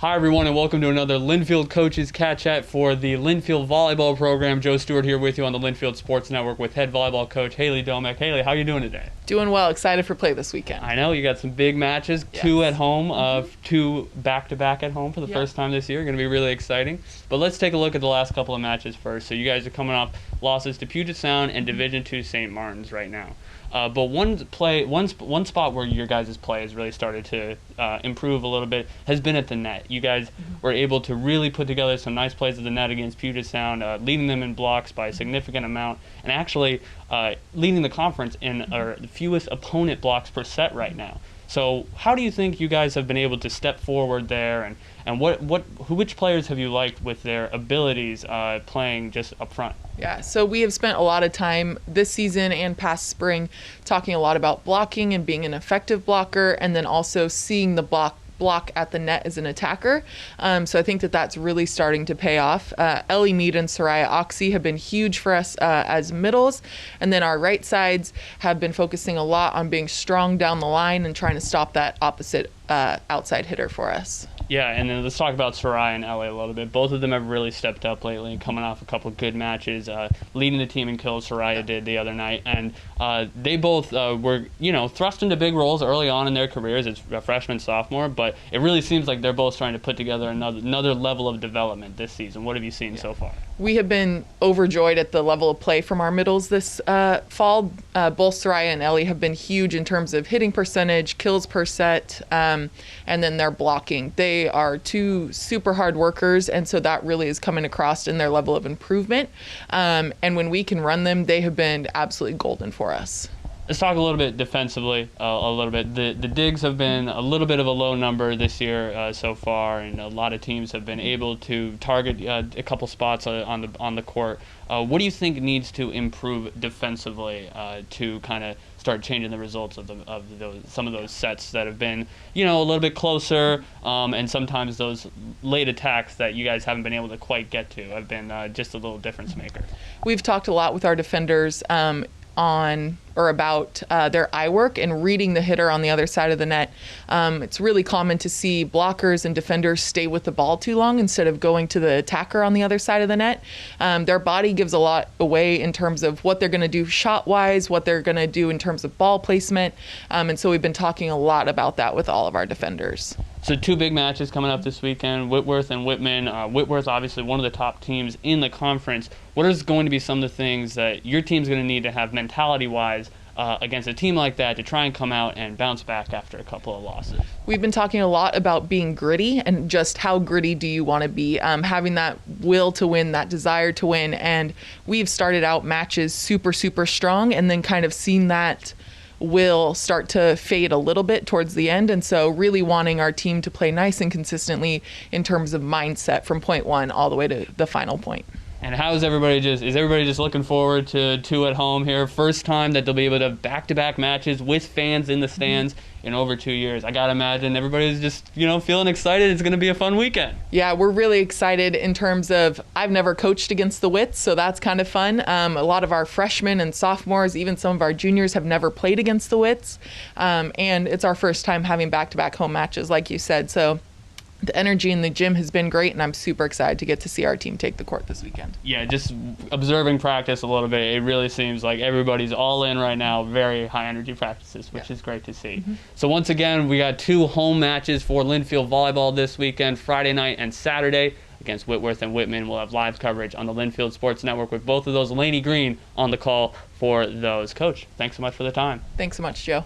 Hi everyone and welcome to another Linfield Coaches CatChat for the Linfield Volleyball program. Joe Stewart here with you on the Linfield Sports Network with head volleyball coach Haley Domeck. Haley, how are you doing today? Doing well. Excited for play this weekend. I know, you got some big matches, Yes. two at home, two back-to-back at home for the first time this year. Going to be really exciting. But let's take a look at the last couple of matches first. So you guys are coming off losses to Puget Sound and Division II St. Martin's right now. But one spot where your guys' play has really started to improve a little bit has been at the net. You guys were able to really put together some nice plays at the net against Puget Sound, leading them in blocks by a significant amount, and actually leading the conference in the fewest opponent blocks per set right now. So how do you think you guys have been able to step forward there, and which players have you liked with their abilities playing just up front? Yeah, so we have spent a lot of time this season and past spring talking a lot about blocking and being an effective blocker, and then also seeing the block at the net as an attacker. So I think that's really starting to pay off. Ellie, Mead, and Seriah Ochse have been huge for us as middles. And then our right sides have been focusing a lot on being strong down the line and trying to stop that opposite outside hitter for us. Yeah, and then let's talk about Seriah and Ellie a little bit. Both of them have really stepped up lately, coming off a couple of good matches, leading the team in kills. Seriah did the other night, and they both were, thrust into big roles early on in their careers as a freshman, sophomore. But it really seems like they're both trying to put together another level of development this season. What have you seen so far? We have been overjoyed at the level of play from our middles this fall. Both Seriah and Ellie have been huge in terms of hitting percentage, kills per set, and then their blocking. They are two super hard workers, and so that really is coming across in their level of improvement. And when we can run them, they have been absolutely golden for us. Let's talk a little bit defensively. The digs have been a little bit of a low number this year so far, and a lot of teams have been able to target a couple spots on the court. What do you think needs to improve defensively to kind of start changing the results of some of those sets that have been a little bit closer, and sometimes those late attacks that you guys haven't been able to quite get to have been just a little difference maker? We've talked a lot with our defenders on or about their eye work and reading the hitter on the other side of the net. It's really common to see blockers and defenders stay with the ball too long instead of going to the attacker on the other side of the net. Their body gives a lot away in terms of what they're going to do shot-wise, what they're going to do in terms of ball placement, and so we've been talking a lot about that with all of our defenders. So two big matches coming up this weekend, Whitworth and Whitman. Whitworth, obviously one of the top teams in the conference. What is going to be some of the things that your team's going to need to have mentality-wise against a team like that to try and come out and bounce back after a couple of losses? We've been talking a lot about being gritty and just how gritty do you want to be, having that will to win, that desire to win. And we've started out matches super, super strong and then kind of seen that will start to fade a little bit towards the end, and so really wanting our team to play nice and consistently in terms of mindset from point one all the way to the final point. And how is everybody just looking forward to two at home here? First time that they'll be able to have back-to-back matches with fans in the stands in over 2 years. I gotta imagine everybody's just feeling excited. It's gonna be a fun weekend. Yeah, we're really excited in terms of I've never coached against the Wits, so that's kind of fun. A lot of our freshmen and sophomores, even some of our juniors, have never played against the Wits, and it's our first time having back-to-back home matches, like you said. So the energy in the gym has been great, and I'm super excited to get to see our team take the court this weekend. Yeah, just observing practice a little bit, it really seems like everybody's all in right now, very high energy practices, which is great to see. So once again, we got two home matches for Linfield Volleyball this weekend, Friday night and Saturday against Whitworth and Whitman. We'll have live coverage on the Linfield Sports Network with both of those. Laney Green on the call for those. Coach, thanks so much for the time. Thanks so much, Joe.